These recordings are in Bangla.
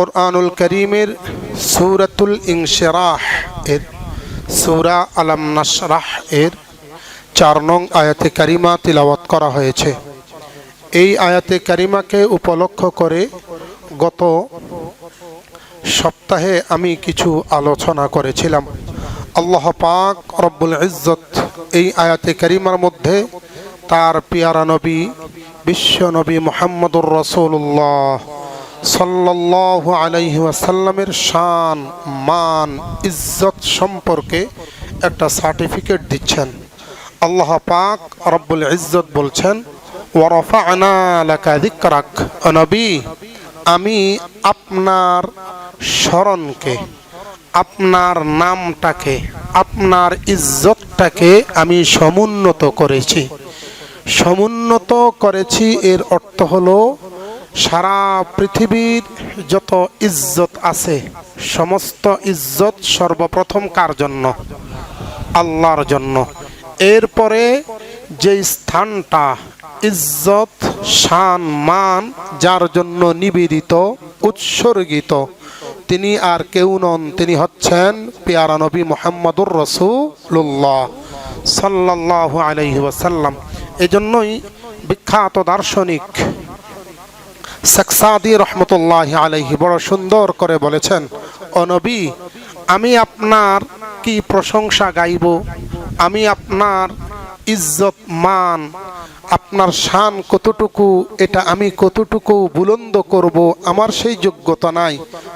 কুরআনুল কারীমের সূরাতুল ইনশিরাহ এর সূরা আলাম নাশরাহ এর ৪ নং আয়াতে কারিমা তিলাওয়াত করা হয়েছে। এই আয়াতে কারিমাকে উপলক্ষ করে গত সপ্তাহে আমি কিছু আলোচনা করেছিলাম। আল্লাহ পাক রব্বুল ইজ্জত এই আয়াতে কারিমার মধ্যে তার পিয়ারা নবী বিশ্ব নবী মুহাম্মদুর রাসূলুল্লাহ সাল্লাল্লাহু আলাইহি ওয়াসাল্লামের শান, মান, ইজ্জত সম্পর্কে একটা সার্টিফিকেট দিচ্ছেন। আল্লাহ পাক রব্বুল ইজ্জত বলছেন, ওয়া রাফা'না লাকা যিকরাক, নবী আমি আপনার স্মরণকে, আপনার নামটাকে, আপনার ইজ্জতটাকে আমি সমুন্নত করেছি। সমুন্নত করেছি এর অর্থ হলো সারা পৃথিবীর যত ইজ্জত আছে সমস্ত ইজ্জত সর্বপ্রথম কার জন্য? আল্লাহর জন্য। এরপরে যে স্থানটা ইজ্জত, শান, মান যার জন্য নিবেদিত, উৎসর্গিত, তিনি আর কেউ নন, তিনি হচ্ছেন পেয়ারা নবী মুহাম্মদুর রাসূলুল্লাহ সাল্লাল্লাহু আলাইহি ওয়াসাল্লাম। এজন্যই বিখ্যাত দার্শনিক সাকসাদি রহমতুল্লাহি আলাইহি বড় সুন্দর করে বলেছেন, ও নবী আমি আপনার কি প্রশংসা গাইব, আমি আপনার ইজ্জত, মান, আপনার শান কতটুকু, এটা আমি কতটুকু বুলন্দ করব আমার সেই যোগ্যতা নাই।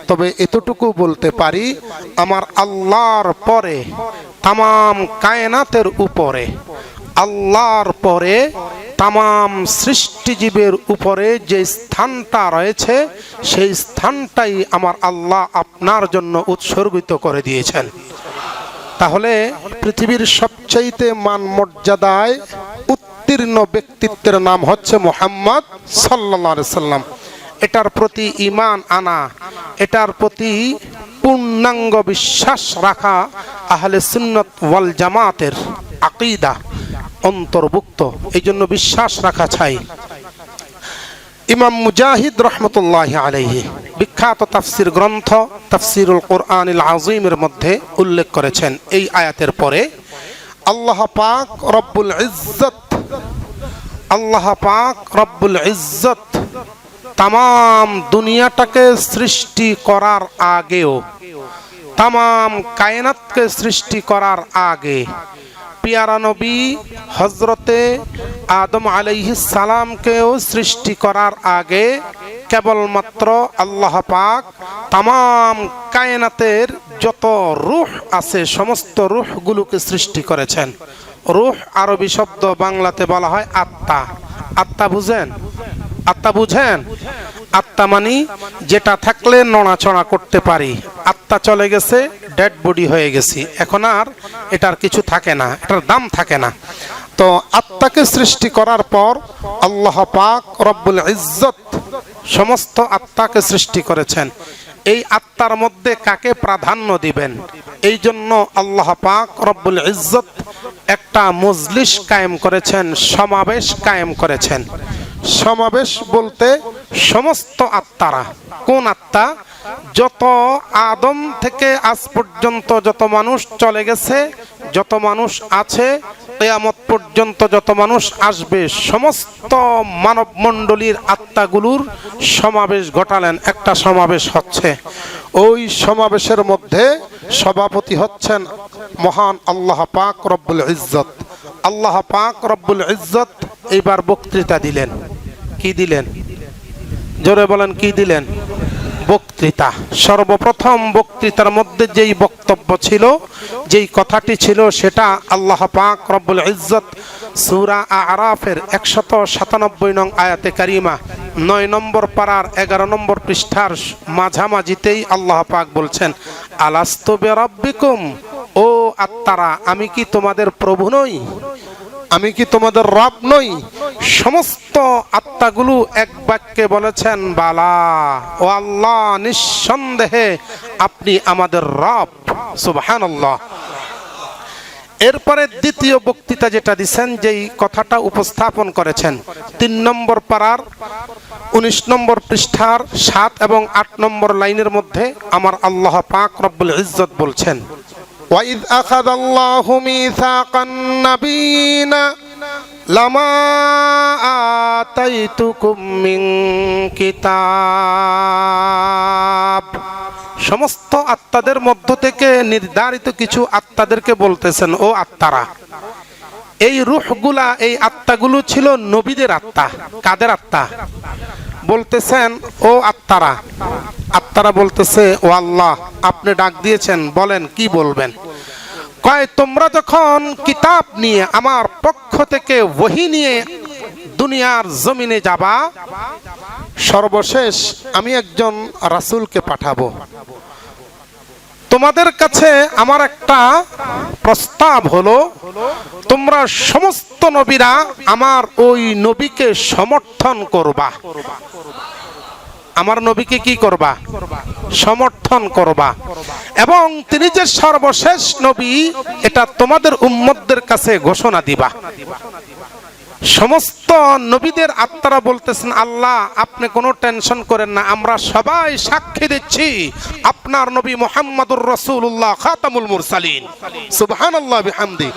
তবে এতটুকু বলতে পারি, আমার আল্লাহর পরে তামাম কায়নাতের উপরে, আল্লাহর পরে তামাম সৃষ্টিজীবের উপরে যে স্থানটা রয়েছে সেই স্থানটাই আমার আল্লাহ আপনার জন্য উৎসর্গিত করে দিয়েছেন। তাহলে পৃথিবীর সবচাইতে মান মর্যাদায় উত্তীর্ণ ব্যক্তিত্বের নাম হচ্ছে মুহাম্মদ সাল্লাল্লাহু আলাইহি সাল্লাম। এটার প্রতি ঈমান আনা, এটার প্রতি পূর্ণাঙ্গ বিশ্বাস রাখা আহলে সুন্নাত ওয়াল জামাতের আকীদা অন্তর্ভুক্ত। এই জন্য বিশ্বাস রাখা চাই। ইমাম মুজাহিদ রহমতুল্লাহি আলাইহি বিখ্যাত তাফসির গ্রন্থ তাফসিরুল কুরআনিল আযীমের মধ্যে উল্লেখ করেছেন, এই আয়াতের পরে আল্লাহ পাক রব্বুল ইজ্জত, আল্লাহ পাক রব্বুল ইজ্জত তামাম দুনিয়াটাকে সৃষ্টি করার আগেও, তামাম কায়নাতকে সৃষ্টি করার আগে, পিয়ারা নবী হযরতে আদম আলাইহিস সালামকেও সৃষ্টি করার আগে কেবলমাত্র আল্লাহ পাক তামাম কায়নাতের যত রূহ আছে সমস্ত রূহগুলোকে সৃষ্টি করেছেন। রূহ আরবি শব্দ, বাংলাতে বলা হয় আত্মা। আত্মা বুঝেন? আত্মা বুঝেন? আত্মা মানে যেটা থাকলে নড়াচড়া করতে পারি, আত্মা চলে গেছে, ডেড বডি হয়ে গেছি, এখন আর এটার কিছু থাকে না, এটার দাম থাকে না। তো আত্মাকে সৃষ্টি করার পর আল্লাহ পাক রব্বুল ইজ্জত সমস্ত আত্মাকে সৃষ্টি করেছেন। এই আত্মার মধ্যে কাকে প্রাধান্য দিবেন, এই জন্য আল্লাহ পাক রব্বুল ইজ্জত একটা মজলিস কায়েম করেছেন, সমাবেশ কায়েম করেছেন। সমাবেশ বলতে সমস্ত আত্মারা, কোন আত্মা? যত আদম থেকে আজ পর্যন্ত যত মানুষ চলে গেছে, যত মানুষ আছে, কিয়ামত পর্যন্ত যত মানুষ আসবে, সমস্ত মানব মণ্ডলীর আত্মাগুলোর সমাবেশ ঘটালেন। একটা সমাবেশ হচ্ছে, ওই সমাবেশের মধ্যে সভাপতি হচ্ছেন মহান আল্লাহ পাক রব্বুল ইজ্জত। আল্লাহ পাক রব্বুল ইজ্জত এইবার বক্তৃতা দিলেন। কি দিলেন? জোরে বলেন, কি দিলেন? বক্তৃতা। সর্বপ্রথম বক্তৃতার মধ্যে যেই বক্তব্য ছিল, যেই কথাটি ছিল, সেটা আল্লাহ পাক রব্বুল ইজ্জত সূরা আরাফের 197 নং আয়াতে কারিমা 9 নম্বর পারার 11 নম্বর পৃষ্ঠার মাঝামাঝিতেই আল্লাহ পাক বলছেন, আলাস্তু বিরাব্বিকুম, ও আত্মারা আমি কি তোমাদের প্রভু নই? আমি কি তোমাদের রব নই? সমস্ত আত্মাগুলো এক বাক্যে বলেছেন, বালা, ও আল্লাহ নিঃসন্দেহে আপনি আমাদের রব। সুবহানাল্লাহ। এরপরে দ্বিতীয় বক্তৃতা যেটা দিচ্ছেন, যেই কথাটা উপস্থাপন করেছেন ৩ নম্বর পারার ১৯ নম্বর পৃষ্ঠার ৭ এবং ৮ নম্বর লাইনের মধ্যে আমার আল্লাহ পাক রব্বুল ইজ্জত বলছেন, ওয়াইদ আখাযাল্লাহু মিসাকান নাবিয়িনা লামা আতাইতুকুম মিন কিতাব। সমস্ত আত্মাদের মধ্য থেকে নির্ধারিত কিছু আত্মাদেরকে বলতেছেন, ও আত্মারা। এই রূহগুলা, এই আত্মাগুলো ছিল নবীদের আত্মা। কাদের আত্মা? বলতেছেন, ও আত্মারা। আত্মারা বলতেছে, ও আল্লাহ, আপনি ডাক দিয়েছেন, বলেন কি বলবেন। কয়, তোমরা যখন কিতাব নিয়ে আমার পক্ষ থেকে ওহী নিয়ে দুনিয়ার জমিনে যাবা, সর্বশেষ আমি একজন রাসূলকে পাঠাবো। তোমাদের কাছে আমার একটা প্রস্তাব হলো, তোমরা সমস্ত নবীরা আমার ওই নবীকে সমর্থন করবা। আমার নবীকে কি করবা? সমর্থন করবা। এবং তিনি যে সর্বশেষ নবী, এটা তোমাদের উম্মতদের কাছে ঘোষণা দিবা। সমস্ত নবীদের আত্মারা বলতেছেন, আল্লাহ আপনি কোনো টেনশন করেন না, আমরা সবাই সাক্ষী দিচ্ছি আপনার নবী মুহাম্মদুর রাসূলুল্লাহ খাতামুল মুরসালিন, সুবহানাল্লাহ বিহামদি।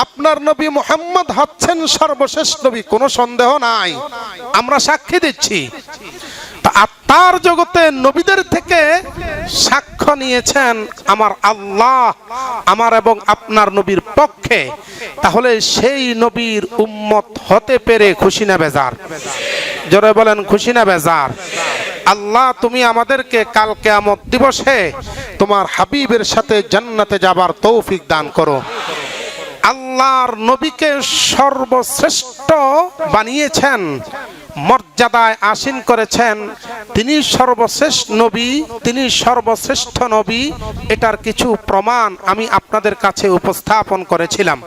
আপনার নবী মুহাম্মদ হচ্ছেন সর্বশেষ নবী, কোনো সন্দেহ নাই, আমরা সাক্ষী দিচ্ছি। আত্মার জগতে নবীদের থেকে সাক্ষ্য নিয়েছেন আমার আল্লাহ, আমার এবং আপনার নবীর পক্ষে। তাহলে সেই নবীর উম্মত হতে পেরে খুশি না বেজার? জোরে বলেন, খুশি না বেজার? আল্লাহ তুমি আমাদেরকে কাল কিয়ামত দিবসে তোমার হাবিবের সাথে জান্নাতে যাবার তৌফিক দান করো। আল্লাহর নবীকে সর্বশ্রেষ্ঠ বানিয়েছেন, মর্যাদায় আসীন করেছেন। তিনি সর্বশেষ নবী, তিনি সর্বশ্রেষ্ঠ নবী, এটার কিছু প্রমাণ আমি আপনাদের কাছে উপস্থাপন করেছিলাম।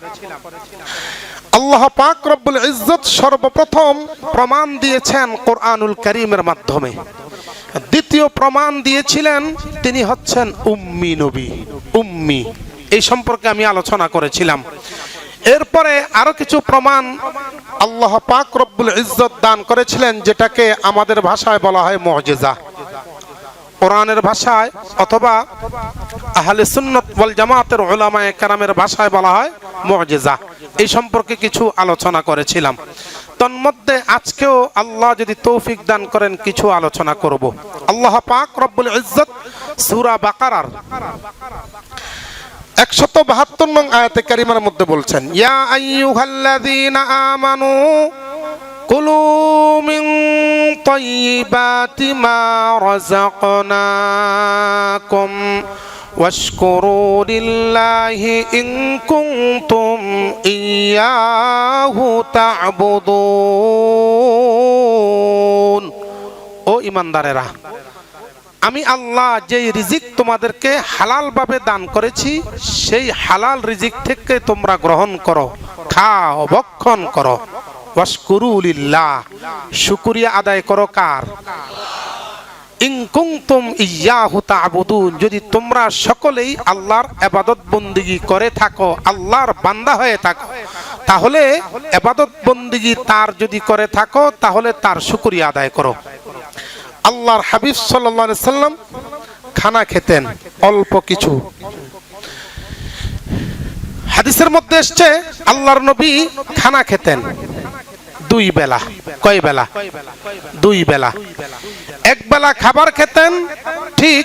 আল্লাহ পাক রব্বুল ইজ্জত সর্বপ্রথম প্রমাণ দিয়েছেন কোরআনুল কারীমের মাধ্যমে। দ্বিতীয় প্রমাণ দিয়েছিলেন তিনি হচ্ছেন উম্মি নবী, উম্মি। এই সম্পর্কে আমি আলোচনা করেছিলাম। এরপরে আরো কিছু প্রমাণ আল্লাহ পাক রব্বুল ইজ্জত দান করেছিলেন, যেটাকে আমাদের ভাষায় বলা হয় মুজিজা। কোরআনের ভাষায় অথবা আহলে সুন্নাত ওয়াল জামাতের উলামায়ে কেরামের ভাষায় বলা হয় মুজিজা। এই সম্পর্কে কিছু আলোচনা করেছিলাম। তন্মধ্যে আজকেও আল্লাহ যদি তৌফিক দান করেন কিছু আলোচনা করব। আল্লাহ পাক রব্বুল ইজ্জত সূরা বাকারার 172 নং আয়াতে কারিমার মধ্যে বলছেন, ইয়া আইয়ুহাল্লাযীনা আমানু কুলু মিন তাইয়্যিবাতি মা রাযাকনাকুম ওয়াশকুরু লিল্লাহি ইন কুনতুম ইয়্যাহু তা'বুদুন। ও ঈমানদারেরা, আমি আল্লাহ যেই রিজিক তোমাদেরকে হালাল ভাবে দান করেছি, সেই হালাল রিজিক থেকে তোমরা গ্রহণ করো, খাও, ভক্ষণ করো। ওয়াশকুরু লিল্লাহ, শুকরিয়া আদায় করো কার? ইন কুনতুম ইয়্যাহু তা'বুদুন, যদি তোমরা সকলেই আল্লাহর ইবাদত বন্দেগী করে থাকো, আল্লাহর বান্দা হয়ে থাকো, তাহলে ইবাদত বন্দেগী তার যদি করে থাকো, তাহলে তার শুকরিয়া আদায় করো। আল্লাহর হাবিব সাল্লাল্লাহু আলাইহি সাল্লাম খানা খেতেন অল্প কিছু। হাদিসের মধ্যে এসেছে আল্লাহর নবী খানা খেতেন 2 বেলা। কয় বেলা? 2 বেলা। এক বেলা খাবার খেতেন ঠিক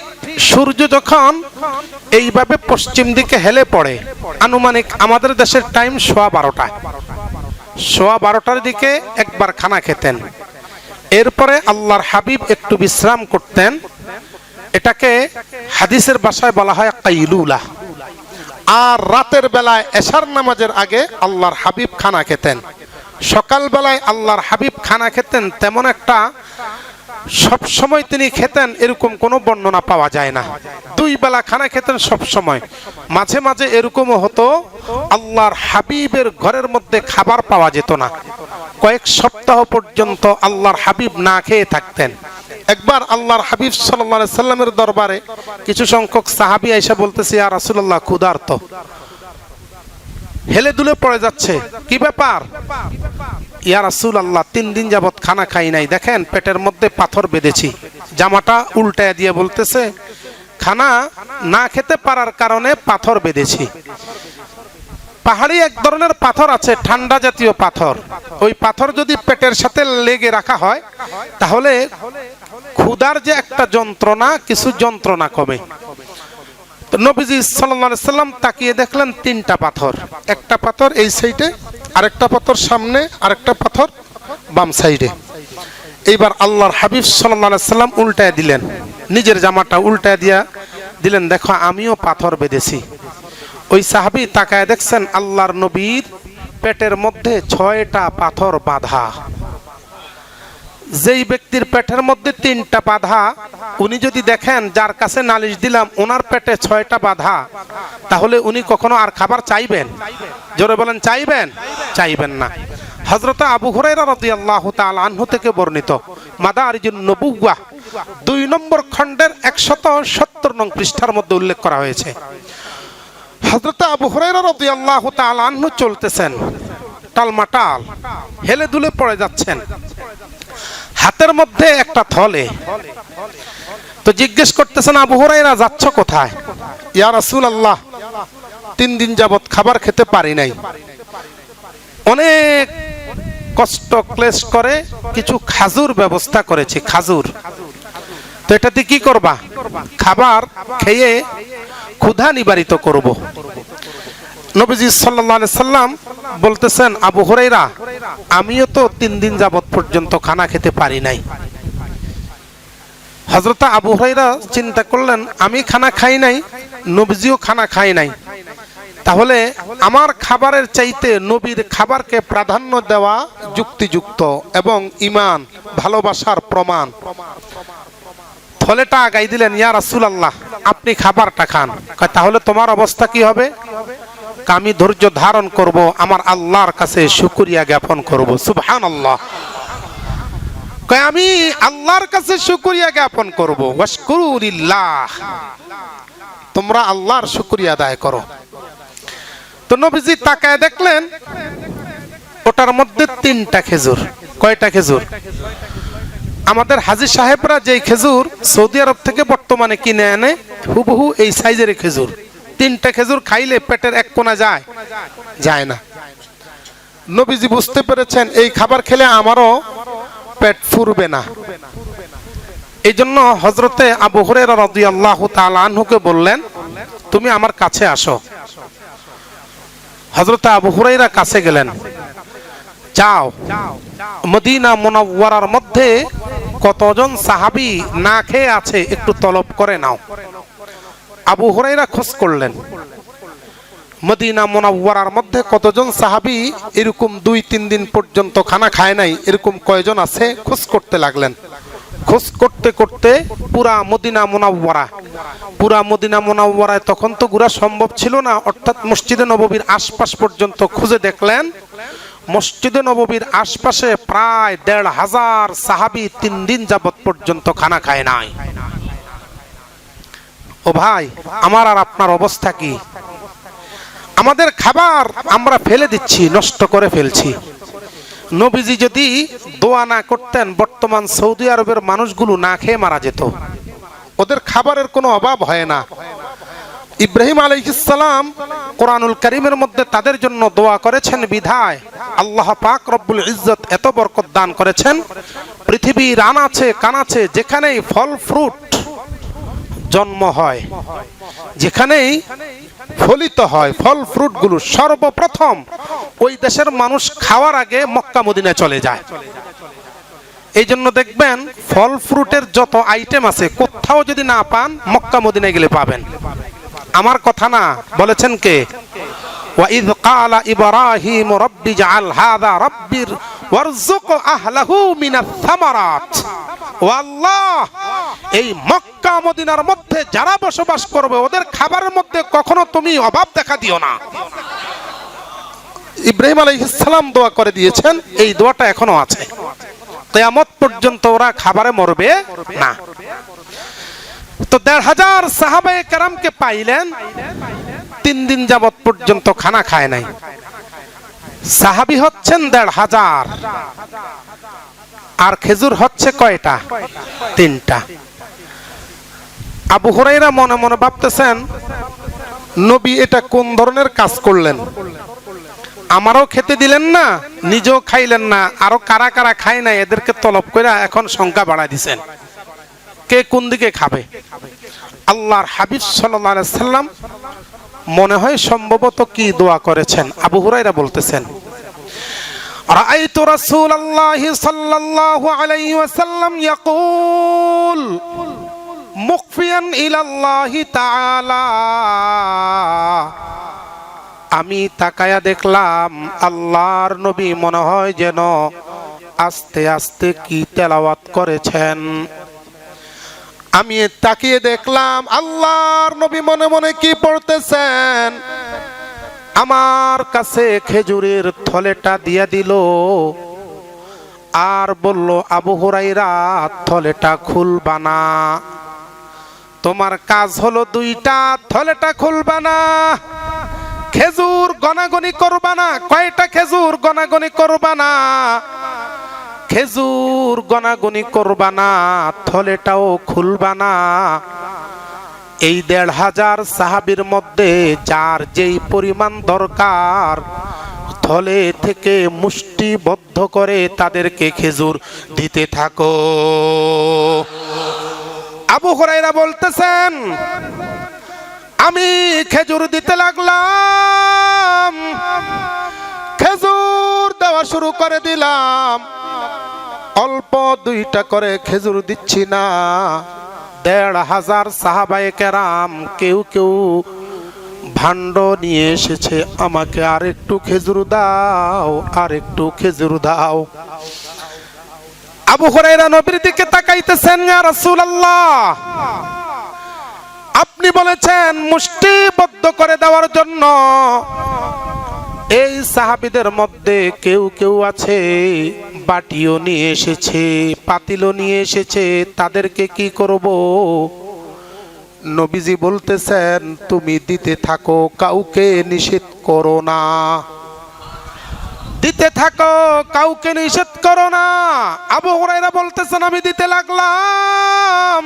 সূর্য যখন এইভাবে পশ্চিম দিকে হেলে পড়ে, আনুমানিক আমাদের দেশের টাইম 12:15, 12:15টার দিকে একবার খানা খেতেন। এরপরে আল্লাহর হাবিব একটু বিশ্রাম করতেন, এটাকে হাদিসের ভাষায় বলা হয় কাইলুলা। আর রাতের বেলায় এশার নামাজের আগে আল্লাহর হাবিব খানা খেতেন। সকাল বেলায় আল্লাহর হাবিব খানা খেতেন তেমন একটা সব সময় তিনি খেতেন এরকম কোনো বর্ণনা পাওয়া যায় না। 2 বেলা খানা খেতেন সব সময়। মাঝে মাঝে এরকমও হতো আল্লাহর হাবিবের ঘরের মধ্যে খাবার পাওয়া যেত না, কয়েক সপ্তাহ পর্যন্ত আল্লাহর হাবিব না খেয়ে থাকতেন। একবার আল্লাহর হাবিব সাল্লাল্লাহু আলাইহি সাল্লামের দরবারে কিছু সংখ্যক সাহাবী আয়েশা বলতেছে, ইয়া রাসূলুল্লাহ ক্ষুধার্ত। হেলে দুলে পড়ে যাচ্ছে। কি ব্যাপার? ইয়া রাসূলুল্লাহ, 3 দিন যাবত খানা খাই নাই, দেখেন পেটের মধ্যে পাথর বেঁধেছি। জামাটা উল্টায় দিয়ে বলতেছে, খানা না খেতে পারার কারণে পাথর বেঁধেছি। পাহাড়ি এক ধরনের পাথর আছে, ঠান্ডা জাতীয় পাথর। ওই পাথর যদি পেটের সাথে লেগে রাখা হয় তাহলে ক্ষুধার যে একটা যন্ত্রণা, কিছু যন্ত্রণা কমে। নবীজি সাল্লাল্লাহু আলাইহি সাল্লাম তাকিয়ে দেখলেন 3টা পাথর। একটা পাথর এই সাইডে, আরেকটা পাথর সামনে, আরেকটা পাথর বাম সাইডে। এইবার আল্লাহর হাবিব সাল্লাল্লাহু আলাইহি সাল্লাম উল্টায় দিলেন, নিজের জামাটা উল্টায় দিয়া দিলেন, দেখো আমিও পাথর বেঁধেছি। ওই সাহাবী তাকায় দেখছেন আল্লাহর নবীর পেটের মধ্যে 6টা পাথর বাঁধা। যেই ব্যক্তির পেটের মধ্যে 3টা বাঁধা, উনি যদি দেখেন যার কাছে নালিশ দিলাম ওনার পেটে 6টা বাঁধা, তাহলে উনি কখনো আর খাবার চাইবেন? জোরে বলেন, চাইবেন? চাইবেন না। হযরত আবু হুরায়রা রাদিয়াল্লাহু তাআলা আনহু থেকে বর্ণিত, মাদারিজুন নবুওয়াহ 2 নম্বর খণ্ডের 170 নং পৃষ্ঠার মধ্যে উল্লেখ করা হয়েছে। হযরত আবু হুরায়রা রাদিয়াল্লাহু তাআলা আনহু চলতেছেন, টালমাটাল হেলে দুলে পড়ে যাচ্ছেন, হাতের মধ্যে একটা থলে। তো জিজ্ঞেস করতেছেন, আবু হুরায়রা যাচ্ছ কোথায়? ইয়া রাসূলুল্লাহ, 3 দিন যাবত খাবার খেতে পারি নাই, অনেক কষ্ট ক্লেশ করে কিছু খাজুর ব্যবস্থা করেছি, খাজুর। তো এটাতে কি করবা? খাবার খেয়ে ক্ষুধা নিবারিত করব। নবীজি সাল্লাল্লাহু আলাইহি সাল্লাম বলতেছেন, আবু হুরায়রা, আমিও তো 3 দিন যাবত পর্যন্ত খানা খেতে পারি নাই। হযরত আবু হুরায়রা চিন্তা করলেন, আমি খানা খাই নাই, নবীজিও খানা খাই নাই, তাহলে আমার খাবারের চাইতে নবীর খাবারকে প্রাধান্য দেওয়া যুক্তিযুক্ত এবং ঈমান ভালোবাসার প্রমাণ। থলেটা আগাই দিলেন, ইয়া রাসূলুল্লাহ, আপনি খাবারটা খান। তাহলে তোমার অবস্থা কি হবে? আমি ধৈর্য ধারণ করব, আমার আল্লাহর কাছে শুকরিয়া জ্ঞাপন করব। সুবহানাল্লাহ। আমি আল্লাহর কাছে শুকরিয়া জ্ঞাপন করব। ওয়াশকুরু লিল্লাহ, তোমরা আল্লাহর শুকরিয়া আদায় করো। তো নবীজি তাকায় দেখলেন ওটার মধ্যে 3টা খেজুর। কয়টা খেজুর? আমাদের হাজী সাহেবরা যেই খেজুর সৌদি আরব থেকে বর্তমানে কিনে আনে, হুবহু এই সাইজের খেজুর। 3টা খেজুর খাইলে পেটের এক কোণা যায়? যায় না। নবীজি বুঝতে পেরেছেন এই খাবার খেলে আমারও পেট ফুরবে না। এই জন্য হযরতে আবু হুরায়রা রাদিয়াল্লাহু তাআলা আনহুকে বললেন, তুমি আমার কাছে আসো। হযরতে আবু হুরায়রা কাছে গেলেন, যাও মদিনা মুনাওয়ারার মধ্যে কতজন সাহাবী না খেয়ে আছে একটু তলব করে নাও। আবু হুরায়রা খোঁজ করলেন, মদিনা মুনাওয়ারার মধ্যে কতজন সাহাবী এরকম 2-3 দিন পর্যন্ত খানা খায় নাই, এরকম কয়জন আছে খোঁজ করতে লাগলেন। খোঁজ করতে করতে পুরা মদিনা মুনাওয়ারায় তখন তো ঘোরা সম্ভব ছিল না, অর্থাৎ মসজিদে নববীর আশপাশ পর্যন্ত খুঁজে দেখলেন মসজিদে নববীর আশপাশে প্রায় 1,500 সাহাবী 3 দিন যাবত পর্যন্ত খানা খায় নাই। ও ভাই, আমার আর আপনার অবস্থা কি? আমাদের খাবার আমরা ফেলে দিচ্ছি, নষ্ট করে ফেলছি। নবীজি যদি দোয়া না করতেন, বর্তমান সৌদি আরবের মানুষগুলো না খেয়ে মারা যেত। ওদের খাবারের কোনো অভাব হয় না। ইব্রাহিম আলাইহিস সালাম কোরআনুল কারীমের মধ্যে তাদের জন্য দোয়া করেছেন বিধায় আল্লাহ পাক রব্বুল ইজ্জত এত বরকত দান করেছেন, পৃথিবীর আনাচে কানাচে যেখানেই ফল ফ্রুট জন্ম হয়, যেখানেই ফলিত হয় ফল ফ্রুট গুলো, সর্বপ্রথম ওই দেশের মানুষ খাওয়ার আগে মক্কা মদিনায় চলে যায়। এই জন্য দেখবেন ফল ফ্রুটের যত আইটেম আছে কোথাও যদি না পান, মক্কা মদিনায় গেলে পাবেন। আমার কথা না, বলেছেন কে? وَإِذْ قَالَ إِبْرَاهِيمُ رَبِّ اجْعَلْ هَذَا رَبِّ وَارْزُقْ أَهْلَهُ مِنَ الثَّمَرَاتِ। ও আল্লাহ, এই মক্কা মদিনার মধ্যে যারা বসবাস করবে ওদের খাবারের মধ্যে কখনো তুমি অভাব দেখা দিও না। ইব্রাহিম আলাইহিস সালাম দোয়া করে দিয়েছেন, এই দোয়াটা এখনো আছে, কিয়ামত পর্যন্ত ওরা খাবারে মরবে না। তো 1,500 সাহাবায়ে কেরামকে পাইলেন, 3 দিন যাবত পর্যন্ত খানা খায় নাই। সাহাবী হচ্ছেন 1500, আর খেজুর হচ্ছে কয়টা? 3টা। আবু হুরায়রা মনে মনে ভাবতেছেন, নবী এটা কোন ধরনের কাজ করলেন? আমারও খেতে দিলেন না, নিজেও খাইলেন না, আরো কারা কারা খায় না এদেরকে তলব করে এখন সংখ্যা বাড়ায় দিছেন। কে কোন দিকে খাবে? আল্লাহর হাবিব সাল্লাল্লাহু আলাইহি সাল্লাম মনে হয় সম্ভবত কি দোয়া করেছেন। আবু হুরায়রা বলতেছেন, রাআইতু রাসূলুল্লাহি সাল্লাল্লাহু আলাইহি ওয়াসাল্লাম ইয়াকুল মুকফিয়ান ইলাল্লাহি তাআলা। আমি তাকায়া দেখলাম আল্লাহর নবী মনে হয় যেন আস্তে আস্তে কি তেলাওয়াত করেছেন। আমি তাকিয়ে দেখলাম আল্লাহর নবী মনে মনে কি পড়তেছেন। আমার কাছে খেজুরের থলেটা দিয়ে দিল আর বলল, আবু হুরায়রা থলেটা খুলবা না, তোমার কাজ হলো 2টা, থলেটা খুলবা না, খেজুর গনাগনি করবা না। কয়টা খেজুর গনাগনি করবা না, খেজুর গনাগনি করবা না, থলেটাও খুলবা না। এই 1500 সাহাবীর মধ্যে যার যেই পরিমাণ দরকার, থলে থেকে মুষ্টিবদ্ধ করে তাদেরকে খেজুর দিতে থাকো। আবু হুরায়রা বলতেছেন, আমি খেজুর দিতে লাগলাম, খেজুর দেওয়া শুরু করে দিলাম। অল্প 2টা করে খেজুর দিচ্ছি না, 1500 সাহাবায়ে কেরাম কেউ কেউ ভাণ্ড নিয়ে এসেছে, আমাকে আর একটু খেজুর দাও, আর একটু খেজুর দাও। আবু হুরায়রা নবীর দিকে তাকাইতেছেন, ইয়া রাসূলুল্লাহ, আপনি বলেছেন মুষ্টিবদ্ধ করে দেওয়ার জন্য। এই সাহাবীদের মধ্যে কেউ কেউ আছে বাটিও নিয়ে এসেছে, পাতিলও নিয়ে এসেছে, তাদেরকে কি করব? নবীজি বলতেছেন, তুমি দিতে থাকো, কাউকে নিষেধ করো না, দিতে থাকো, কাউকে নিষেধ করো না। আবু হুরায়রা বলতেছেন, আমি দিতে লাগলাম,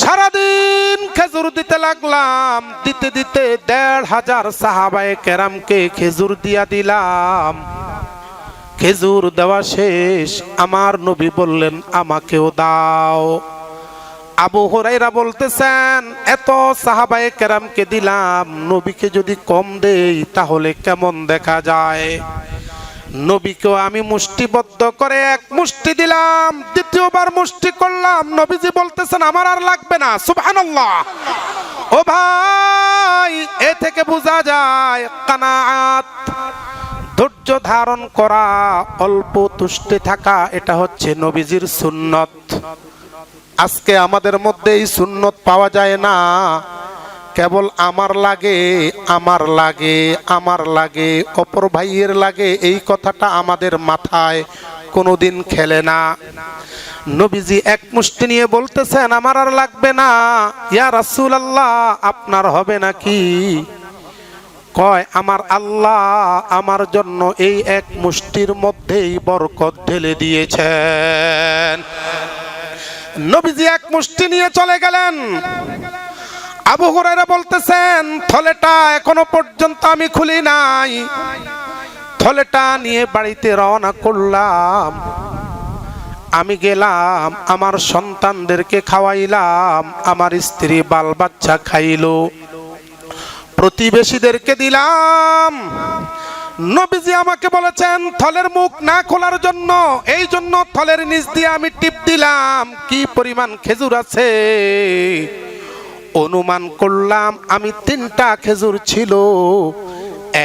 সারাদিন খেজুর দিতে লাগলাম, দিতে দিতে 1500 সাহাবায়ে কেরামকে খেজুর দিয়া দিলাম। খেজুর দেওয়া শেষ, আমার নবী বললেন আমাকেও দাও। আবু হুরায়রা বলতেছেন, এত সাহাবায়ে কেরামকে দিলাম, নবীকে যদি কম দেই তাহলে কেমন দেখা যায়। নবীকেও আমি মুষ্টিবদ্ধ করে 1 মুষ্টি দিলাম, দ্বিতীয়বার মুষ্টি করলাম, নবীজি বলতেছেন আমার আর লাগবে না। সুবহানাল্লাহ। ও ভাই, এ থেকে বোঝা যায় কানাআত, ধৈর্য ধারণ করা, অল্প তুষ্টে থাকা, এটা হচ্ছে নবীজির সুন্নত। আজকে আমাদের মধ্যে এই সুন্নত পাওয়া যায় না, কেবল আমার লাগে, আমার লাগে, আমার লাগে, অপর ভাইয়ের লাগে, এই কথাটা আমাদের মাথায় কোনোদিন খেলে না। নবীজি 1 মুষ্টি নিয়ে বলতেছেন আমার আর লাগবে না। ইয়া রাসূলুল্লাহ, আপনার হবে নাকি? কয়, আমার আল্লাহ আমার জন্য এই 1 মুষ্টির মধ্যেই বরকত ঢেলে দিয়েছেন। নবীজি 1 মুষ্টি নিয়ে চলে গেলেন। আবু হুরায়রা বলতেছেন, থলেটা এখনো পর্যন্ত আমি খুলি নাই। থলেটা নিয়ে বাড়িতে রওনা করলাম। আমি গেলাম, আমার সন্তানদেরকে খাওয়াইলাম, আমার স্ত্রী বাল বাচ্চা খাইলো, প্রতিবেশীদেরকে দিলাম। নবীজি আমাকে বলেছেন থলের মুখ না খোলার জন্য, এই জন্য থলের নিচ দিয়ে আমি টিপ দিলাম কি পরিমাণ খেজুর আছে। অনুমান করলাম আমি 3টা খেজুর ছিল,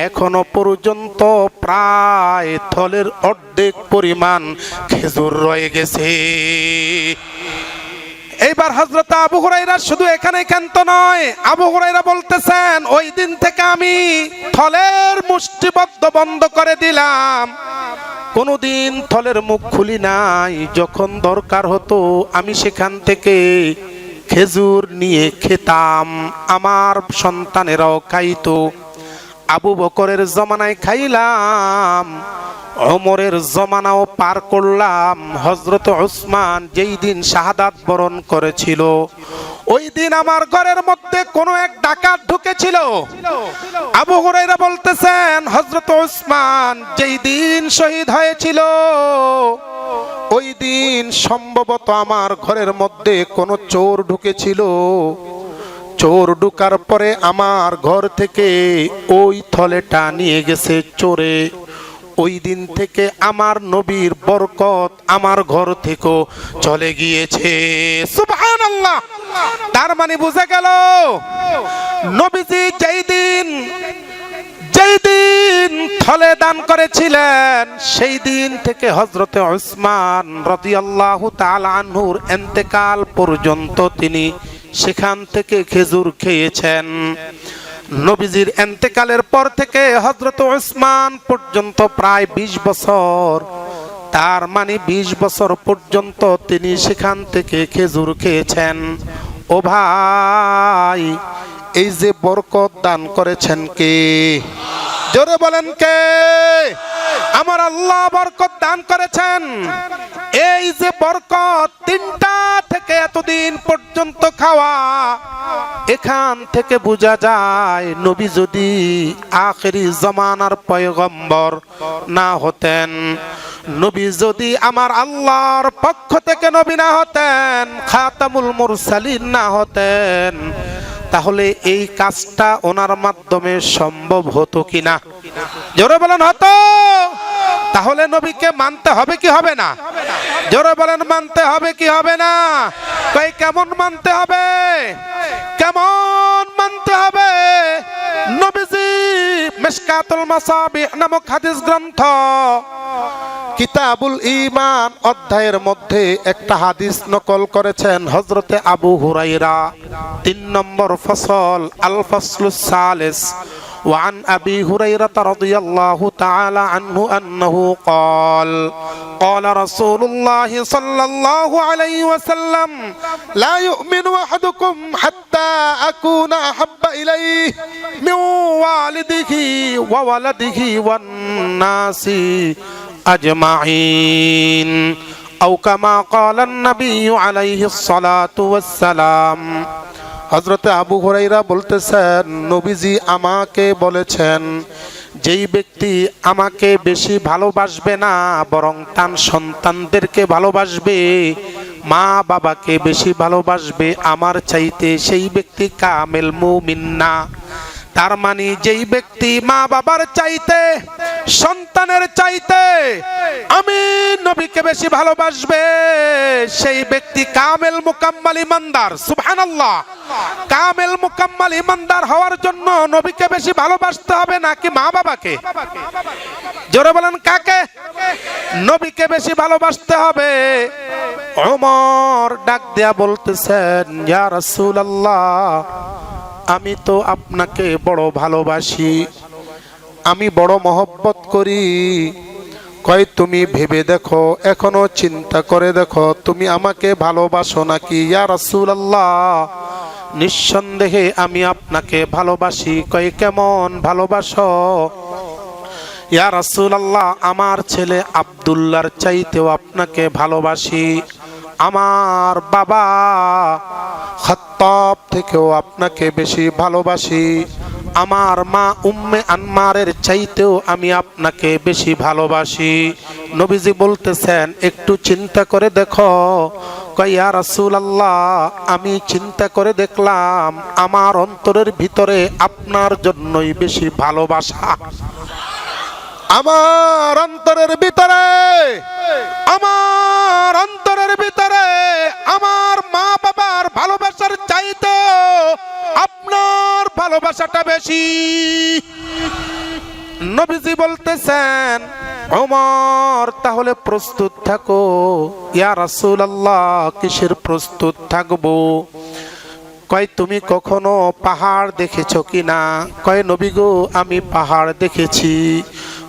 এখনো পর্যন্ত প্রায় থলের অর্ধেক পরিমাণ খেজুর রয়ে গেছে। এইবার হযরত আবু হুরায়রা শুধু এখানে ক্ষান্ত নয়, আবু হুরায়রা বলতেছেন ওই দিন থেকে আমি থলের মুষ্টিবদ্ধ বন্ধ করে দিলাম, কোনদিন থলের মুখ খুলি নাই। যখন দরকার হতো আমি সেখান থেকে খেজুর নিয়ে খেতাম, আমার সন্তানেরাও খাইতো। আবু বকরের জমানায় খাইলাম, ওমরের জমানাও পার করলাম। হযরত উসমান যেই দিন শাহাদাত বরণ করেছিল, ওই দিন আমার ঘরের মধ্যে কোনো এক ডাকাত ঢুকেছিল। আবু হুরায়রা বলতেছেন, হযরত উসমান যেই দিন শহীদ হয়েছিল, ওই দিন সম্ভবত আমার ঘরের মধ্যে কোনো চোর ঢুকেছিল। চোর ঢুকার পরে আমার ঘর থেকে ওই থলেটা নিয়ে গেছে চোরে। ওই দিন থেকে আমার নবীর বরকত আমার ঘর থেকে চলে গিয়েছে। সুবহানাল্লাহ। তার মানে বোঝা গেল, নবীজি যেই দিন থলে দান করেছিলেন, সেই দিন থেকে হযরতে উসমান রাদিয়াল্লাহু তাআলা আনহুর ইন্তেকাল পর্যন্ত তিনি সেখান থেকে খেজুর খেয়েছেন। নবীজির ইন্তেকালের পর থেকে হযরত উসমান পর্যন্ত প্রায় 20 বছর, তার মানে 20 বছর পর্যন্ত তিনি সেখান থেকে খেজুর খেয়েছেন। ও ভাই, এই যে বরকত দান করেছেন কে? জোরে বলেন কে? আমার আল্লাহ বরকত দান করেছেন। এই যে বরকত, 3টা থেকে এতদিন পর্যন্ত খাওয়া, এখান থেকে বোঝা যায় নবী যদি আখেরি জামানার পয়গম্বর না হতেন, নবী যদি আমার আল্লাহর পক্ষ থেকে নবী না হতেন, খাতামুল মুরসালিন না হতেন, তাহলে এই কাজটা ওনার মাধ্যমে সম্ভব হতো কিনা? জোরে বলেন হতো। তাহলে নবীকে মানতে হবে কি হবে না? জোরে বলেন মানতে হবে কি হবে না? কই কেমন মানতে হবে? কেমন মানতে হবে? নবীজি মিশকাতুল মাসাবিহ নামক হাদিস গ্রন্থ কিতাবুল ঈমান অধ্যায়ের মধ্যে একটা হাদিস নকল করেছেন হযরতে আবু হুরায়রা। 3 নম্বর ফসল, আল ফাসলুস সালিস। وعن أبي هريرة رضي الله تعالى عنه أنه قال قال رسول الله صلى الله عليه وسلم لا يؤمن أحدكم حتى أكون أحب إليه من والده وولده والناس أجمعين أو كما قال النبي عليه الصلاة والسلام। হযরতে আবু হুরায়রা বলতেছেন, নবীজি আমাকে বলেছেন, যেই ব্যক্তি আমাকে বেশি ভালোবাসবে না, বরং তার সন্তানদেরকে ভালোবাসবে, মা বাবাকে বেশি ভালোবাসবে আমার চাইতে, সেই ব্যক্তি কামেল মুমিন না। তার মানে যেই ব্যক্তি মা বাবার চাইতে, সন্তানের চাইতে আমি নবীকে বেশি ভালোবাসবে, সেই ব্যক্তি কামেল মুকাম্মাল ঈমানদার। সুবহানাল্লাহ। কামেল মুকাম্মাল ঈমানদার হওয়ার জন্য নবীকে বেশি ভালোবাসতে হবে নাকি মা বাবাকে? জোরে বলেন কাকে? নবীকে বেশি ভালোবাসতে হবে। ওমর ডাক দেয়া বলতেছেন, ইয়া রাসূলুল্লাহ, আমি তো আপনাকে বড় ভালোবাসি, আমি বড় মহব্বত করি। কয় তুমি ভেবে দেখো, এখনো চিন্তা করে দেখো, তুমি আমাকে ভালোবাসো নাকি? ইয়া রাসূলুল্লাহ, নিঃসন্দেহে আমি আপনাকে ভালোবাসি। কয় কেমন ভালোবাসো? ইয়া রাসূলুল্লাহ, আমার ছেলে আব্দুল্লাহর চাইতেও আপনাকে ভালোবাসি, আমার বাবা খাত্তাব থেকেও আপনাকে বেশি ভালোবাসি, আমার মা উম্মে আনমারের চাইতেও আমি আপনাকে বেশি ভালোবাসি। নবীজি বলতেছেন, একটু চিন্তা করে দেখো। কয় ইয়া রাসূলুল্লাহ, আমি চিন্তা করে দেখলাম আমার অন্তরের ভিতরে আপনার জন্যই বেশি ভালোবাসা। আমার অন্তরের ভিতরে, আমার অন্তরের ভিতরে আমার মা বাবার ভালোবাসার চাইতে আপনার ভালোবাসাটা বেশি। নবীজি বলতেছেন, ওমর তাহলে প্রস্তুত থাকো। ইয়া রাসূলুল্লাহ, কিসের প্রস্তুত থাকবো? কয় তুমি কখনো পাহাড় দেখেছো কিনা? কয় নবী গো, আমি পাহাড় দেখেছি।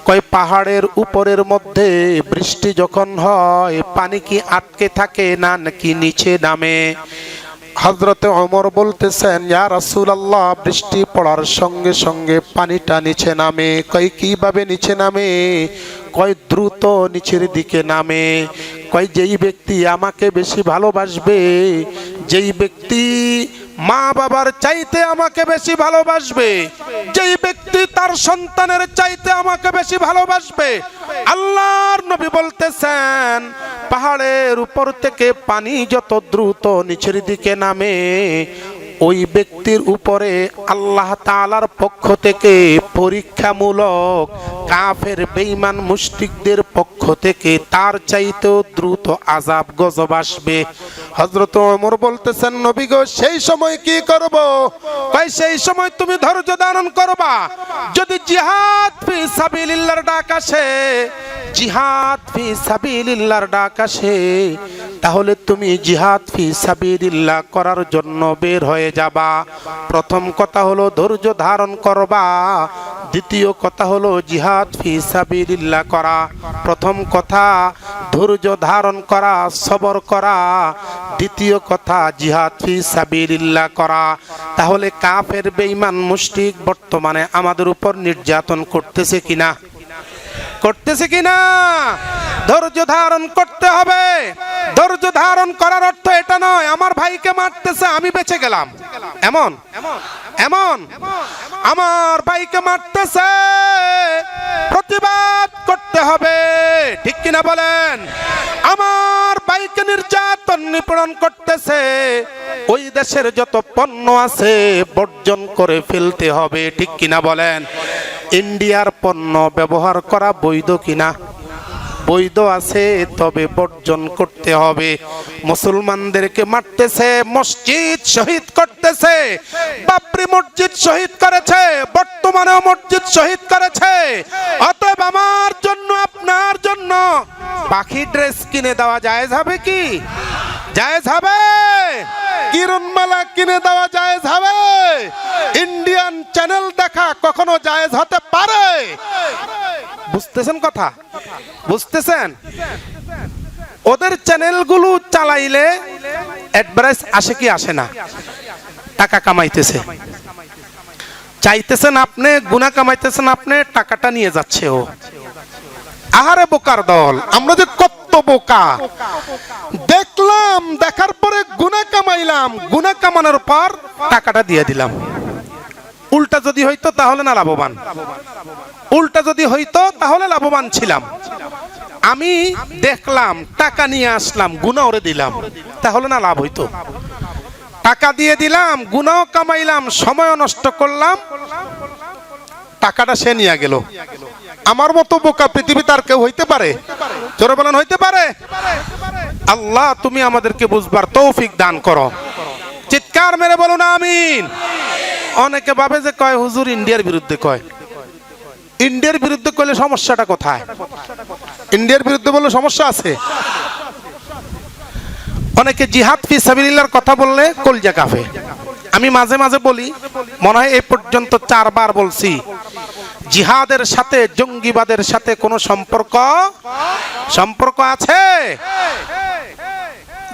কয় পাহাড়ের উপরের মধ্যে বৃষ্টি যখন হয়, পানি কি আটকে থাকে না নাকি নিচে নামে? হযরতে ওমর বলতেছেন, ইয়া রাসূলুল্লাহ, বৃষ্টি পড়ার সঙ্গে সঙ্গে পানিটা নিচে নামে। কই কিভাবে নিচে নামে? কয় দ্রুত নিচের দিকে নামে। কয় যেই ব্যক্তি আমাকে বেশি ভালোবাসবে, যেই ব্যক্তি মা বাবার চাইতে আমাকে বেশি ভালোবাসবে, যেই ব্যক্তি তার সন্তানের চাইতে আমাকে বেশি ভালোবাসবে, আল্লাহর নবী বলতেছেন পাহাড়ের উপর থেকে পানি যত দ্রুত নিচের দিকে নামে, ওই ব্যক্তির উপরে আল্লাহ তাআলার পক্ষ থেকে পরীক্ষামূলক কাফের বেঈমান মুশরিকদের পক্ষ থেকে তার চাইতেও দ্রুত আযাব গজব আসবে। হযরত ওমর বলতেছেন, নবী গো, সেই সময় কি করব? কই সেই সময় তুমি ধৈর্য ধারণ করবা। যদি জিহাদ ফি সাবিলিল্লাহর ডাক আসে, জিহাদ ফি সাবিলিল্লাহর ডাক আসে, তাহলে তুমি জিহাদ ফি সাবিলিল্লাহ করার জন্য বের হয়ে যাবা। প্রথম কথা হলো ধৈর্য ধারণ করবা, দ্বিতীয় কথা হলো জিহাদ ফি সাবিলিল্লাহ করা। প্রথম কথা ধৈর্য ধারণ করা, সবর করা, দ্বিতীয় কথা জিহাদ ফি সাবিলিল্লাহ করা। তাহলে কাফের বেঈমান মুশরিক বর্তমানে আমাদের উপর নির্যাতন করতেছে কিনা? করতেছে কিনা? ধৈর্য ধারণ করতে হবে। ধৈর্য ধারণ করার অর্থ এটা নয় আমার ভাইকে মারতেছে আমি বেঁচে গেলাম, এমন এমন আমার ভাইকে মারতেছে প্রতিবাদ করতে হবে, ঠিক কিনা বলেন? আমার ভাইকে নির্যাতন নিপীড়ন করতেছে, ওই দেশের যত পণ্য আছে বর্জন করে ফেলতে হবে, ঠিক কিনা বলেন? ইন্ডিয়ার পণ্য ব্যবহার করা বৈধ কিনা? বৈধ আছে, তবে বর্জন করতে হবে। মুসলমানদেরকে মারতেছে, মসজিদ শহীদ করতেছে, বাবরি মসজিদ শহীদ করেছে, বর্তমানেও মসজিদ শহীদ করেছে। অতএব আমার জন্য আপনার জন্য পাখি ড্রেস কিনে দেওয়া জায়েজ হবে কি? জায়েজ হবে? কিরণমালা কিনে দেওয়া জায়েজ হবে? ইন্ডিয়ান চ্যানেল দেখা কখনো জায়েজ হতে পারে? বুঝতেছেন কথা? বুঝতেছেন? ওদের চ্যানেলগুলো চালাইলে অ্যাডভার্টাইজ আসে কি আসে না? টাকা কামাইতেছে, চাইতেছেন আপনি, গুনাহ কামাইতেছেন আপনি, টাকাটা নিয়ে যাচ্ছে ও। আহারে বোকার দল, আমরা যে কত বোকা! দেখলাম, দেখার পরে গুনাহ কামাইলাম, গুনাহ কামানোর পর টাকাটা দিয়ে দিলাম। উল্টা যদি হইতো তাহলে না লাভবান, উল্টা যদি হইতো তাহলে লাভবান ছিলাম। আমি দেখলাম, টাকা নিয়ে আসলাম, গুনাহ ওরে দিলাম, তাহলে না লাভ হইতো? টাকা দিয়ে দিলাম, গুনাহ কামাইলাম, সময় নষ্ট করলাম, টাকাটা সে নিয়ে গেল। আমার মতো বোকা পৃথিবীতে আর কেউ হইতে পারে? জোরে বলেন, হইতে পারে? আল্লাহ তুমি আমাদেরকে বুঝবার তৌফিক দান করো। চিৎকার মেরে বলুন আমিন। অনেকে ভাবে যে কয় হুজুর ইন্ডিয়ার বিরুদ্ধে কয়। ইন্ডিয়ার বিরুদ্ধে কইলে সমস্যাটা কোথায়? ইন্ডিয়ার বিরুদ্ধে বললে সমস্যা আছে? অনেকে জিহাদ ফি সাবিলিল্লাহর কথা বললে কলজা কাঁপে। আমি মাঝে মাঝে বলি, মনে হয় এই পর্যন্ত 4 বার বলছি, জিহাদের সাথে জঙ্গিবাদের সাথে কোনো সম্পর্ক আছে?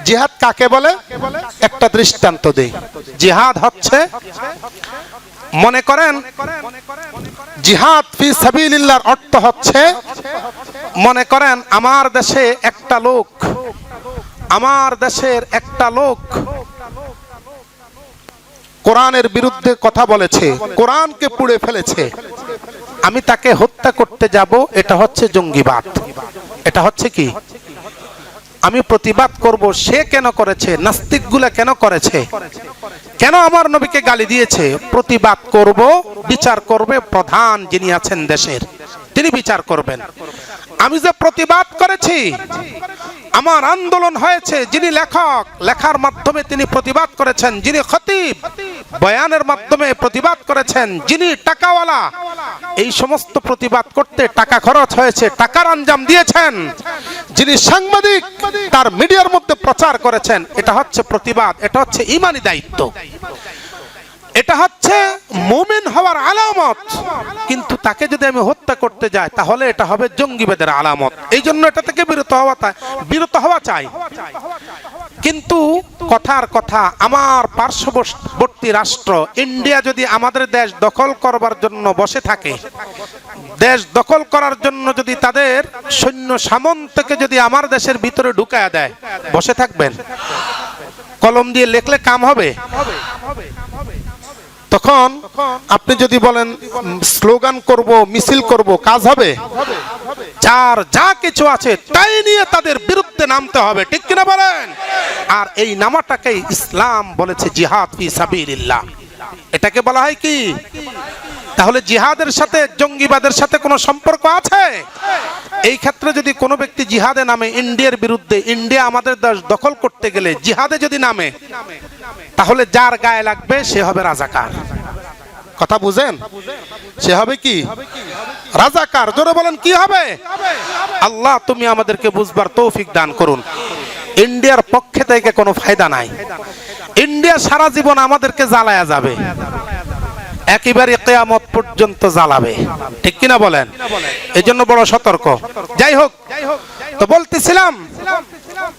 জিহাদ কাকে বলে? একটা দৃষ্টান্ত দেই। জিহাদ হচ্ছে, মনে করেন জিহাদ ফি সাবিলিল্লাহর অর্থ হচ্ছে, মনে করেন আমার দেশে একটা লোক, আমার দেশের একটা লোক কোরআনের বিরুদ্ধে কথা বলেছে, কোরআনকে পুড়ে ফেলেছে, আমি তাকে হত্যা করতে যাব, এটা হচ্ছে জঙ্গিবাদ। এটা হচ্ছে কি? আমি প্রতিবাদ করব, সে কেন করেছে, নাস্তিকগুলা কেন করেছে, কেন আমার নবীকে গালি দিয়েছে, প্রতিবাদ করব, বিচার করবে প্রধান যিনি আছেন দেশের, তিনি বিচার করবেন। আমি যে প্রতিবাদ করেছি, আমার আন্দোলন হয়েছে, যিনি লেখক, লেখার মাধ্যমে তিনি প্রতিবাদ করেছেন, যিনি খতিব, বয়ানের মাধ্যমে প্রতিবাদ করেছেন, যিনি টাকাওয়ালা, এই সমস্ত প্রতিবাদ করতে টাকা খরচ হয়েছে, টাকার আঞ্জাম দিয়েছেন, যিনি সাংবাদিক, তার মিডিয়ার মধ্যে প্রচার করেছেন, এটা হচ্ছে প্রতিবাদ, এটা হচ্ছে ঈমানি দায়িত্ব, এটা হচ্ছে মুমিন হওয়ার আলামত। কিন্তু তাকে যদি আমি হত্যা করতে যাই তাহলে এটা হবে জঙ্গিবাদের আলামত। এই জন্য এটা থেকে বিরত হওয়া চাই। কিন্তু কথার কথা, আমার পার্শ্ববর্তী রাষ্ট্র ইন্ডিয়া যদি আমাদের দেশ দখল করবার জন্য বসে থাকে, দেশ দখল করার জন্য যদি তাদের সৈন্য সামন্তকে যদি আমার দেশের ভিতরে ঢুকায়া দেয়, বসে থাকবেন? কলম দিয়ে লেখলে কাম হবে? তখন আপনি যদি বলেন স্লোগান করব, মিছিল করব, কাজ হবে? যার যা কিছু আছে তাই নিয়ে তাদের বিরুদ্ধে নামতে হবে, ঠিক কিনা বলেন? আর এই নামাটাকেই ইসলাম বলেছে জিহাদ ফি সাবিলিল্লাহ। এটাকে বলা হয় কি? তাহলে জিহাদের সাথে জঙ্গিবাদের সাথে কোনো সম্পর্ক আছে? এই ক্ষেত্রে যদি কোনো ব্যক্তি জিহাদে নামে ইন্ডিয়ার বিরুদ্ধে, ইন্ডিয়া আমাদের দেশ দখল করতে গেলে জিহাদে যদি নামে, তাহলে যার গায়ে লাগবে সে হবে রাজাকার। কথা বুঝেন? সে হবে কি? রাজাকার। জোরে বলেন কি হবে? আল্লাহ তুমি আমাদেরকে বুঝবার তৌফিক দান করুন। ইন্ডিয়ার পক্ষে থেকে কোনো ফায়দা নাই। ইন্ডিয়া সারা জীবন আমাদেরকে জ্বালায়া যাবে, একেবারে কিয়ামত পর্যন্ত জ্বালাবে, ঠিক কিনা বলেন? এই জন্য বড় সতর্ক। যাই হোক, তো বলতেছিলাম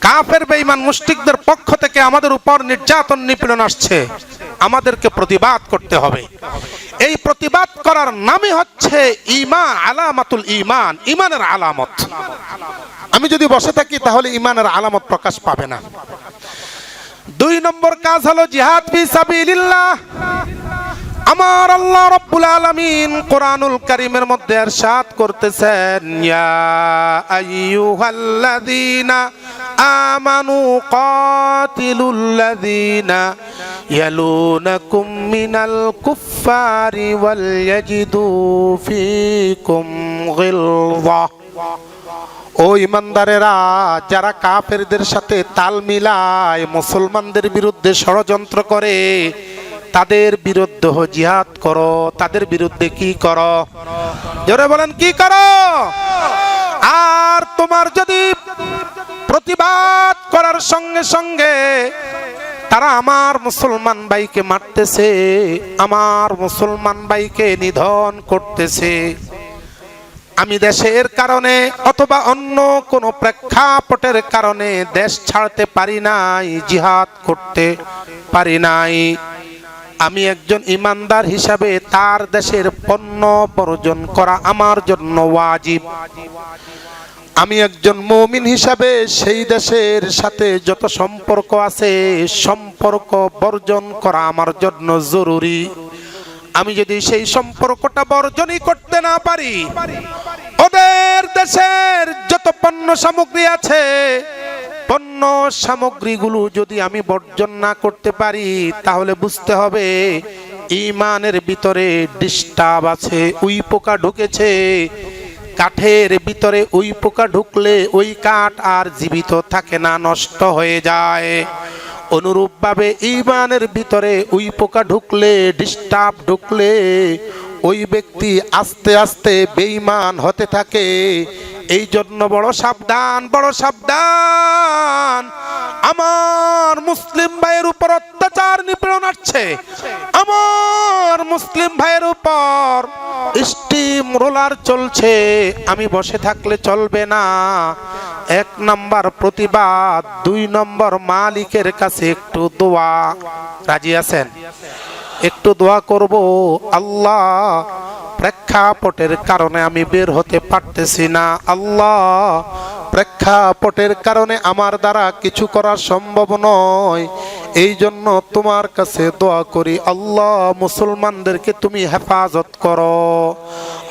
কাফের বেঈমান মুশরিকদের পক্ষ থেকে আমাদের উপর নির্যাতন নিপীড়ন আসছে, আমাদেরকে প্রতিবাদ করতে হবে। এই প্রতিবাদ করার নামই হচ্ছে ঈমান, আলামাতুল ঈমান, ঈমানের আলামত। আমি যদি বসে থাকি তাহলে ঈমানের আলামত প্রকাশ পাবে না। 2 নম্বর কাজ হলো জিহাদ ফি সাবিলিল্লাহ। আমার আল্লাহ রাব্বুল আলামিন কোরআনুল কারীমের মধ্যে ইরশাদ করতেছেন, ইয়া আইয়ুহাল্লাযীনা আমানু কাতিলুল্লাযীনা ইয়ালুনাকুম মিনাল কুফফারি ওয়াল ইয়াজিদু ফীকুম গিলযা। ও ইমানদারেরা, যারা কাফেরদের সাথে তাল মিলায় মুসলমানদের বিরুদ্ধে ষড়যন্ত্র করে, তাদের বিরুদ্ধে জিহাদ করো। তাদের বিরুদ্ধে কি করো? জোরে বলেন কি করো? আর তোমার যদি প্রতিবাদ করার সঙ্গে সঙ্গে তারা আমার মুসলমান ভাইকে মারতেছে, আমার মুসলমান ভাইকে নিধন করতেছে, আমি দেশের কারণে অথবা অন্য কোনো প্রেক্ষাপটের কারণে দেশ ছাড়তে পারি নাই, জিহাদ করতে পারি নাই, আমি একজন ইমানদার হিসাবে তার দেশের পণ্য বর্জন করা আমার জন্য ওয়াজিব। আমি একজন মুমিন হিসাবে সেই দেশের সাথে যত সম্পর্ক আছে সম্পর্ক বর্জন করা আমার জন্য জরুরি। আমি যদি সেই সম্পর্কটা বর্জনই করতে না পারি, ওদের দেশের যত পণ্য সামগ্রী আছে পণ্য সামগ্রীগুলো যদি আমি বর্জন না করতে পারি, তাহলে বুঝতে হবে ঈমানের ভিতরে ডিস্টার্ব আছে, উই পোকা ঢুকেছে। কাঠের ভিতরে উই পোকা ঢুকলে ওই কাঠ আর জীবিত থাকে না, নষ্ট হয়ে যায়। অনুরূপভাবে ঈমানের ভিতরে উই পোকা ঢুকলে, ডিস্টার্ব ঢুকলে ওই ব্যক্তি আস্তে আস্তে বেঈমান হতে থাকে। এই জন্য বড় সাবধান, বড় সাবধান। আমার মুসলিম ভাইয়ের উপর অত্যাচার নিপীড়ন আসছে, আমার মুসলিম ভাইয়ের উপর স্টিম রোলার চলছে, আমি বসে থাকলে চলবে না। 1 নম্বর প্রতিবাদ, 2 নম্বর মালিকের কাছে একটু দোয়া। রাজি আছেন? একটু দোয়া করব, আল্লাহ প্রেক্ষাপটের কারণে আমি বের হতে পারতেছি না, আল্লাহ প্রেক্ষাপটের কারণে আমার দ্বারা কিছু করা সম্ভব নয়, এই জন্য তোমার কাছে দোয়া করি, আল্লাহ মুসলমানদেরকে তুমি হেফাজত করো,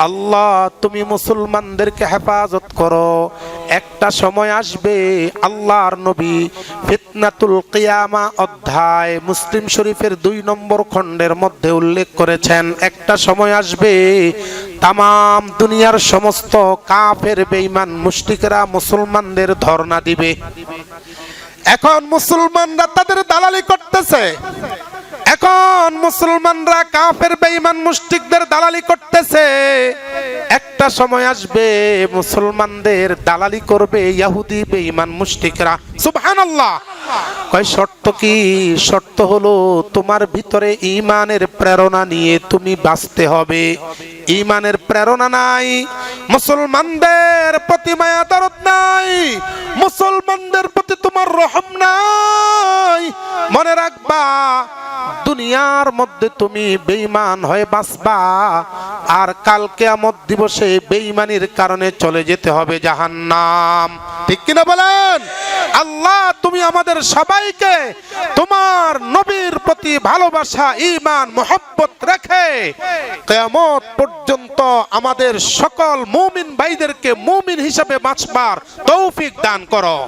আল্লাহ তুমি মুসলমানদেরকে হেফাজত করো। একটা সময় আসবে, আল্লাহর নবী ফিতনাতুল কিয়ামা অধ্যায় মুসলিম শরীফের 2 নম্বর খণ্ডের মধ্যে উল্লেখ করেছেন, একটা সময় আসবে তাম দুনিয়ার সমস্ত কাফের বেঈমান মুশরিকরা মুসলমানদের ধর্ণা দিবে। এখন মুসলমানরা তাদের দালালি করতেছে, এখন মুসলমানরা কাফের বেঈমান মুশরিকদের দালালি করতেছে। একটা সময় আসবে মুসলমানদের দালালি করবে ইহুদি বেঈমান মুশরিকরা। সুবহানাল্লাহ। কয় শর্ত কি? শর্ত হলো তোমার ভিতরে ঈমানের প্রেরণা নিয়ে তুমি বাঁচতে হবে। ঈমানের প্রেরণা নাই, মুসলমানদের প্রতি মায়া দরদ নাই, মুসলমানদের প্রতি তোমার রহম নাই। মনে রাখবা দুনিয়ার মধ্যে তুমি বেঈমান হয়ে বাঁচবা, আর কাল কিয়ামত দিবসে বেঈমানির কারণে চলে যেতে হবে জাহান্নাম। ঠিক কিনা বলেন? আল্লাহ তুমি আমাদের সবাইকে তোমার নবীর প্রতি ভালোবাসা, ঈমান, মুহাব্বত রেখে কিয়ামত পর্যন্ত আমাদের সকল মুমিন ভাইদেরকে মুমিন হিসেবে বাঁচবার তৌফিক দান করো।